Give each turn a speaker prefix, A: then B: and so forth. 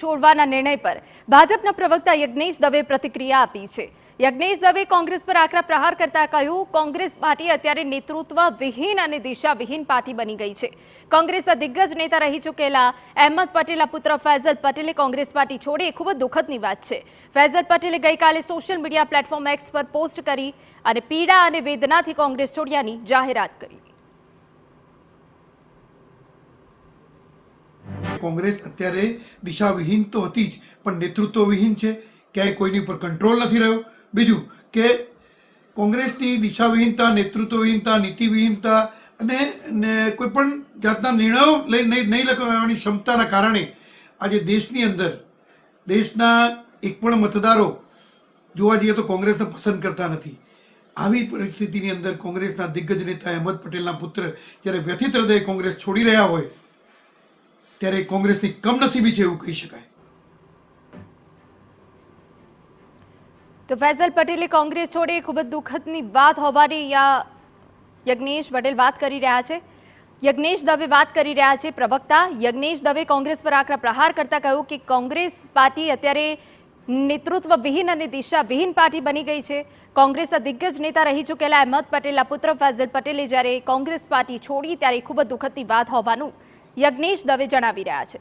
A: છોડવાના નિર્ણય પર ભાજપના પ્રવક્તા યજ્ઞેશ દવે પ્રતિક્રિયા આપી છે। યજ્ઞેશ દવે કોંગ્રેસ પર આકરા પ્રહાર કરતા કહ્યું, કોંગ્રેસ પાર્ટી અત્યારે નેતૃત્વ વિહીન અને દિશાવિહીન પાર્ટી બની ગઈ છે। કોંગ્રેસના દિગ્ગજ નેતા રહી ચૂકેલા અહેમદ પટેલના પુત્ર ફૈઝલ પટેલે કોંગ્રેસ પાર્ટી છોડી એ ખૂબ જ દુઃખદની વાત છે। ફૈઝલ પટેલે ગઈકાલે સોશિયલ મીડિયા પ્લેટફોર્મ એક્સ પર પોસ્ટ કરી અને પીડા અને વેદનાથી કોંગ્રેસ છોડ્યાની જાહેરાત કરી।
B: કોંગ્રેસ અત્યારે દિશાવિહીન તો હતી જ, પણ નેતૃત્વવિહીન છે। ક્યાંય કોઈની ઉપર કંટ્રોલ નથી રહ્યો। બીજું કે કોંગ્રેસની દિશાવિહીનતા, નેતૃત્વવિહીનતા, નીતિવિહીનતા અને કોઈ પણ જાતના નિર્ણયો નહીં લેવાની ક્ષમતાના કારણે આજે દેશની અંદર દેશના એક પણ મતદારો જોવા જઈએ તો કોંગ્રેસને પસંદ કરતા નથી। આવી પરિસ્થિતિની અંદર કોંગ્રેસના દિગ્ગજ નેતા અહેમદ પટેલના પુત્ર જ્યારે વ્યથિત હૃદયે કોંગ્રેસ છોડી રહ્યા હોય ત્યારે કોંગ્રેસની કમનસીબી છે એવું કહી શકાય।
A: તો ફૈઝલ પટેલે કોંગ્રેસ છોડે ખૂબ જ દુઃખદની વાત હોવાની યજ્ઞેશ પટેલ વાત કરી રહ્યા છે। યજ્ઞેશ દવે વાત કરી રહ્યા છે। પ્રવક્તા યજ્ઞેશ દવે કોંગ્રેસ પર આકરા પ્રહાર કરતા કહ્યું કે કોંગ્રેસ પાર્ટી અત્યારે નેતૃત્વ વિહીન અને દિશાવિહીન પાર્ટી બની ગઈ છે। કોંગ્રેસના દિગ્ગજ નેતા રહી ચૂકેલા અહેમદ પટેલના પુત્ર ફૈઝલ પટેલે જ્યારે કોંગ્રેસ પાર્ટી છોડી ત્યારે ખૂબ જ દુઃખદની વાત હોવાનું યજ્ઞેશ દવે જણાવી રહ્યા છે।